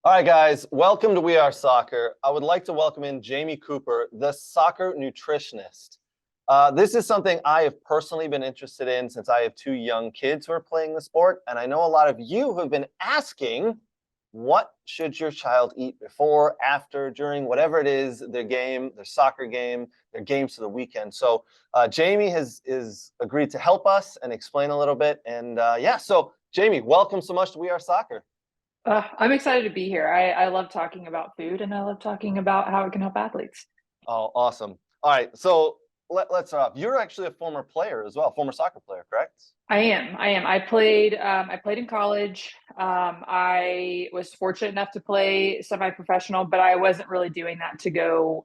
All right, guys, welcome to We Are Soccer. I would like to welcome in Jaimee Cooper, the Soccer Nutritionist. This is something I have personally been interested in since I have two young kids who are playing the sport. And I know a lot of you have been asking, what should your child eat before, after, during, whatever it is, their game, their soccer game, their games for the weekend. So Jaimee is agreed to help us and explain a little bit. And so Jaimee, welcome so much to We Are Soccer. I'm excited to be here. I love talking about food and I love talking about how it can help athletes. Oh, awesome. All right. So let's start off. You're actually a former player as well, former soccer player, correct? I am. I played in college. I was fortunate enough to play semi-professional, but I wasn't really doing that to go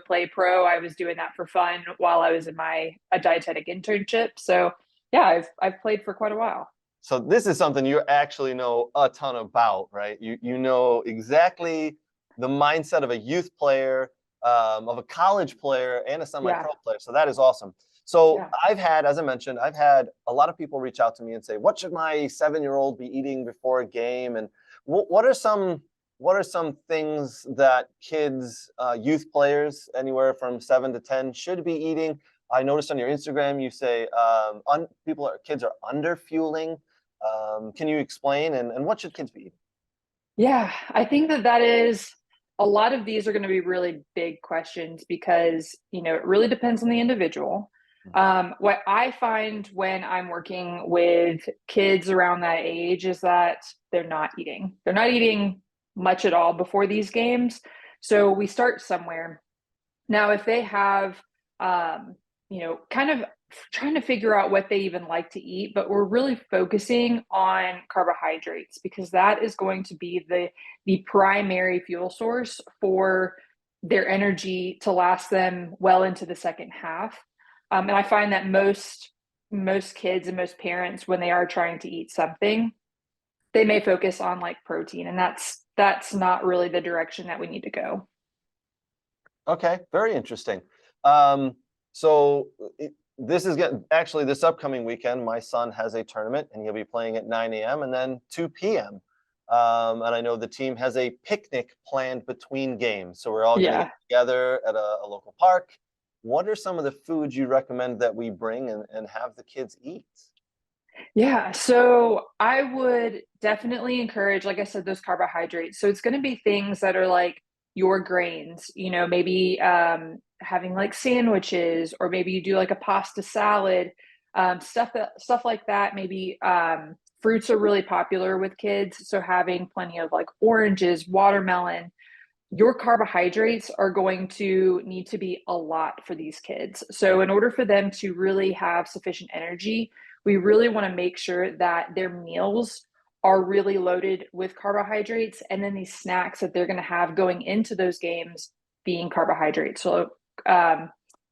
play pro. I was doing that for fun while I was in my a dietetic internship. So yeah, I've played for quite a while. So this is something you actually know a ton about, right? You know exactly the mindset of a youth player, of a college player, and a Yeah, semi-pro player. So that is awesome. So yeah. I've had, as I mentioned, I've had a lot of people reach out to me and say, "What should my 7-year-old be eating before a game?" And what are some things that kids, youth players, anywhere from 7 to 10, should be eating? I noticed on your Instagram you say kids are under fueling. Can you explain and what should kids be eating? Yeah, I think that is a lot of these are going to be really big questions because, it really depends on the individual. What I find when I'm working with kids around that age is that they're not eating. They're not eating much at all before these games. So we start somewhere. Now, if they have, kind of trying to figure out what they even like to eat, but we're really focusing on carbohydrates because that is going to be the primary fuel source for their energy to last them well into the second half. And I find that most kids and most parents, when they are trying to eat something, they may focus on like protein, and that's not really the direction that we need to go. Okay, very interesting. Um, so this is getting actually this upcoming weekend. My son has a tournament, and he'll be playing at 9 a.m. and then 2 p.m. And I know the team has a picnic planned between games, so we're all going to get Yeah. together at a local park. What are some of the foods you recommend that we bring and have the kids eat? Yeah, so I would definitely encourage, like I said, those carbohydrates. So it's going to be things that are like your grains, maybe having like sandwiches, or maybe you do like a pasta salad, stuff like that. Maybe fruits are really popular with kids, so having plenty of like oranges, watermelon. Your carbohydrates are going to need to be a lot for these kids. So, in order for them to really have sufficient energy, we really want to make sure that their meals are really loaded with carbohydrates. And then these snacks that they're going to have going into those games being carbohydrates. So, um,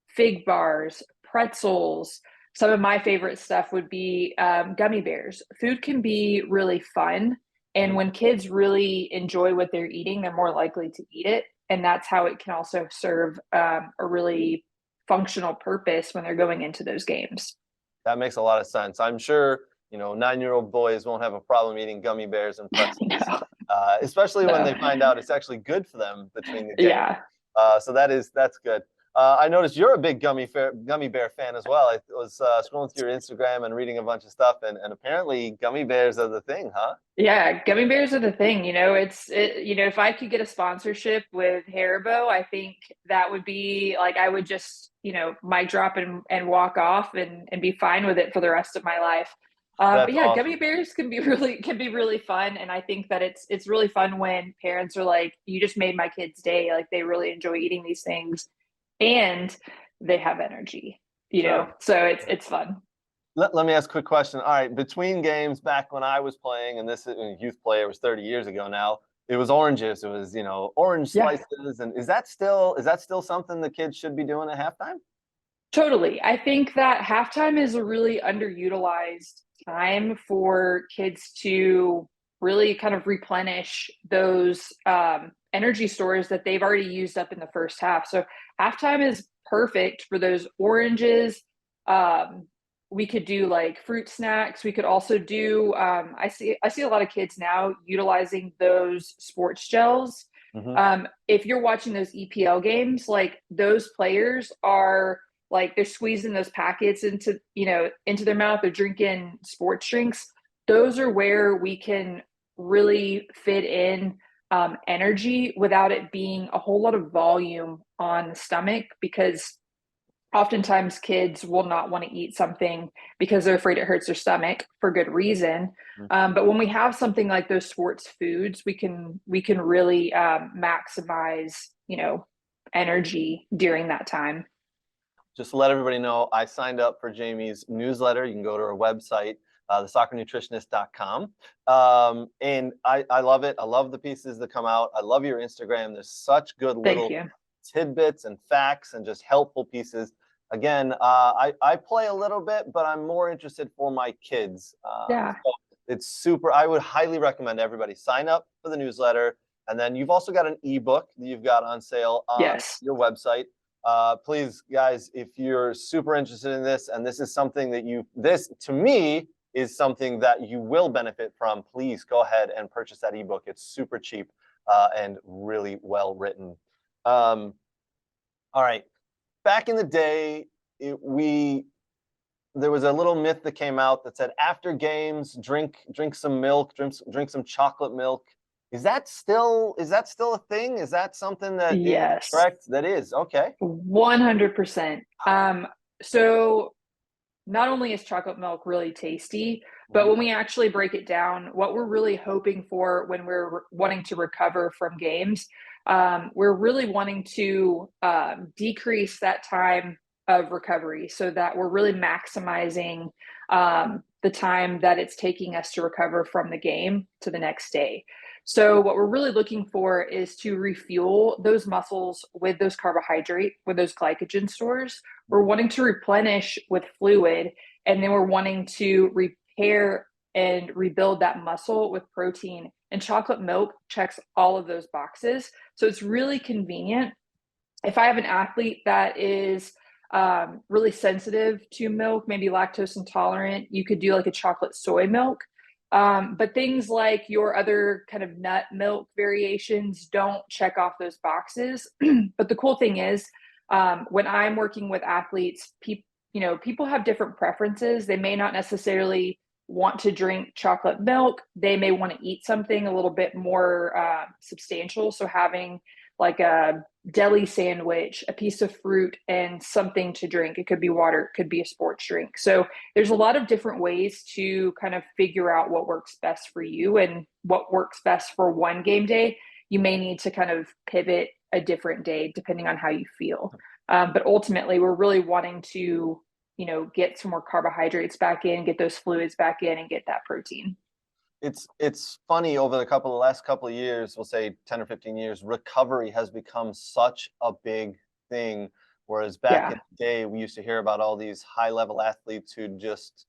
fig bars, pretzels. Some of my favorite stuff would be gummy bears. Food can be really fun, and Mhm. when kids really enjoy what they're eating, they're more likely to eat it. And that's how it can also serve a really functional purpose when they're going into those games. That makes a lot of sense. I'm sure, 9-year-old boys won't have a problem eating gummy bears and pretzels, No, especially when no. they find out it's actually good for them between the game. Yeah. So that's good. I noticed you're a big gummy bear fan as well. I was scrolling through your Instagram and reading a bunch of stuff, and apparently gummy bears are the thing, huh? Yeah, gummy bears are the thing. If I could get a sponsorship with Haribo, I think that would be like I would just, mic drop and walk off and be fine with it for the rest of my life. But That's yeah, gummy awesome. bears can be really fun, and I think that it's really fun when parents are like, "You just made my kid's day." Like they really enjoy eating these things, and they have energy. Sure. So it's fun. Let me ask a quick question. All right, between games back when I was playing, and this is a youth player, was 30 years ago now. It was oranges. It was, orange Yeah. slices. And is that still something the kids should be doing at halftime? Totally. I think that halftime is a really underutilized time for kids to really kind of replenish those energy stores that they've already used up in the first half. So halftime is perfect for those oranges, um, we could do like fruit snacks. We could also do I see a lot of kids now utilizing those sports gels. Hmm. If you're watching those EPL games, like those players are like they're squeezing those packets into, into their mouth, they're drinking sports drinks. Those are where we can really fit in energy without it being a whole lot of volume on the stomach, because oftentimes kids will not want to eat something because they're afraid it hurts their stomach for good reason. But when we have something like those sports foods, we can really maximize, energy during that time. Just to let everybody know, I signed up for Jaimee's newsletter. You can go to her website, thesoccernutritionist.com. And I love it. I love the pieces that come out. I love your Instagram. There's such good Thank little you. tidbits and facts and just helpful pieces. Again, I play a little bit, but I'm more interested for my kids. Yeah. So it's super. I would highly recommend everybody sign up for the newsletter. And then you've also got an ebook that you've got on sale on Yes. your website. Please, guys, if you're super interested in this, and this is something that this to me is something that you will benefit from, please go ahead and purchase that ebook. It's super cheap and really well written. All right. Back in the day, there was a little myth that came out that said after games, drink some milk, drink some chocolate milk. Is that still a thing? Is that something that is Yes. correct? That is okay. 100%. So not only is chocolate milk really tasty, but Mhm. when we actually break it down, what we're really hoping for when we're wanting to recover from games, we're really wanting to decrease that time of recovery so that we're really maximizing the time that it's taking us to recover from the game to the next day. So, what we're really looking for is to refuel those muscles with those carbohydrate, with those glycogen stores. We're wanting to replenish with fluid, and then we're wanting to repair and rebuild that muscle with protein. And chocolate milk checks all of those boxes. So it's really convenient. If I have an athlete that is really sensitive to milk, maybe lactose intolerant, you could do like a chocolate soy milk. But things like your other kind of nut milk variations don't check off those boxes. But the cool thing is, when I'm working with athletes, people have different preferences. They may not necessarily want to drink chocolate milk. They may want to eat something a little bit more substantial. So having like a deli sandwich, a piece of fruit, and something to drink. It could be water, it could be a sports drink. So there's a lot of different ways to kind of figure out what works best for you and what works best for one game day. You may need to kind of pivot a different day depending on how you feel. But ultimately, we're really wanting to, get some more carbohydrates back in, get those fluids back in, and get that protein. It's funny, over the last couple of years, we'll say 10 or 15 years, recovery has become such a big thing. Whereas back in Yeah. the day, we used to hear about all these high level athletes who just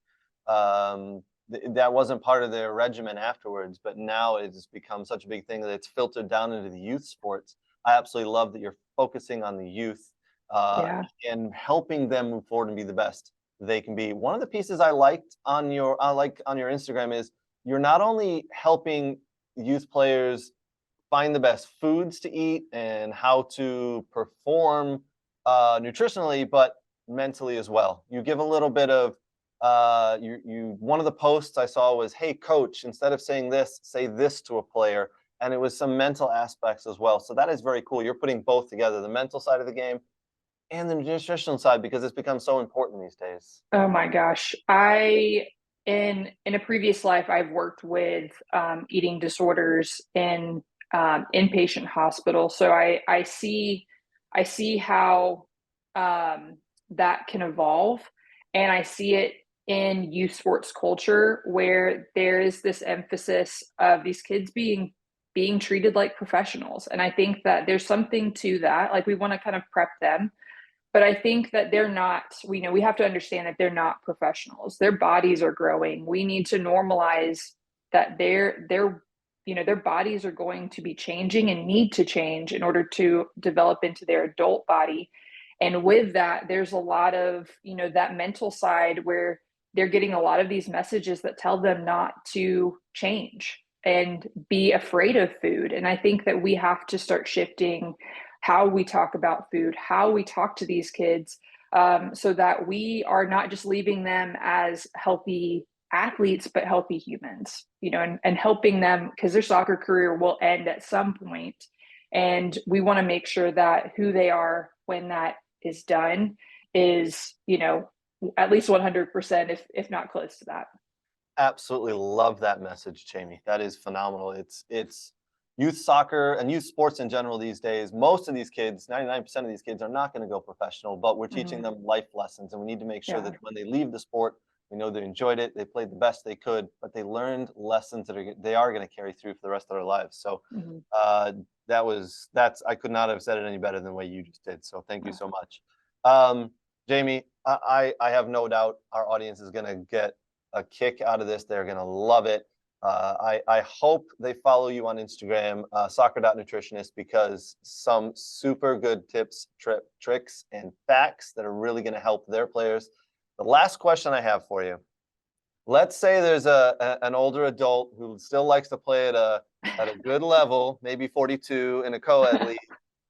that wasn't part of their regimen afterwards. But now it's become such a big thing that it's filtered down into the youth sports. I absolutely love that you're focusing on the youth uh, Yeah. and helping them move forward and be the best they can be. One of the pieces I like on your Instagram is you're not only helping youth players find the best foods to eat and how to perform nutritionally, but mentally as well. You give a little bit of you one of the posts I saw was, "Hey coach, instead of saying this, say this to a player," and it was some mental aspects as well. So that is very cool. You're putting both together, the mental side of the game and the nutritional side, because it's become so important these days. Oh my gosh. In a previous life, I've worked with eating disorders in inpatient hospital. So I see how that can evolve, and I see it in youth sports culture where there is this emphasis of these kids being treated like professionals. And I think that there's something to that. Like we want to kind of prep them, but I think that they're not, we have to understand that they're not professionals. Their bodies are growing. We need to normalize that their bodies are going to be changing and need to change in order to develop into their adult body. And with that, there's a lot of, that mental side where they're getting a lot of these messages that tell them not to change and be afraid of food. And I think that we have to start shifting how we talk about food, how we talk to these kids, so that we are not just leaving them as healthy athletes, but healthy humans, and helping them, because their soccer career will end at some point. And we want to make sure that who they are when that is done is, at least 100%, if not close to that. Absolutely love that message, Jaimee. That is phenomenal. It's youth soccer and youth sports in general these days. Most of these kids, 99% of these kids, are not going to go professional, but we're teaching them life lessons, and we need to make sure Yeah. that when they leave the sport, we know they enjoyed it, they played the best they could, but they learned lessons that they are going to carry through for the rest of their lives. So Mhm. that's I could not have said it any better than the way you just did. So thank you so much, Jaimee. I have no doubt our audience is going to get a kick out of this. They're going to love it. I hope they follow you on Instagram, soccer.nutritionist, because some super good tips, tricks, and facts that are really going to help their players. The last question I have for you: let's say there's an older adult who still likes to play at a good level, maybe 42 in a co-ed league,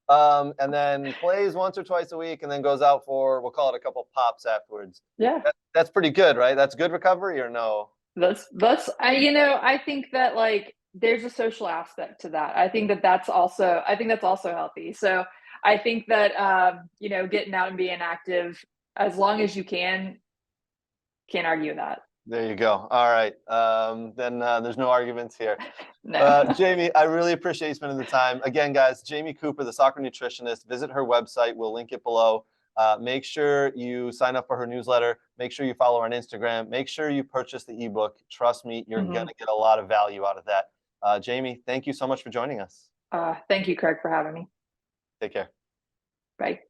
and then plays once or twice a week, and then goes out for, we'll call it, a couple pops afterwards. Yeah. That's pretty good, right? That's good recovery, or no? I think that, like, there's a social aspect to that. I think that's also healthy. So I think that, getting out and being active as long as you can't argue that. There you go. All right. Then there's no arguments here. No. Jaimee, I really appreciate you spending the time. Again, guys, Jaimee Cooper, the Soccer Nutritionist. Visit her website. We'll link it below. Make sure you sign up for her newsletter. Make sure you follow her on Instagram. Make sure you purchase the ebook. Trust me, you're going to get a lot of value out of that. Jaimee, thank you so much for joining us. Thank you, Craig, for having me. Take care. Bye.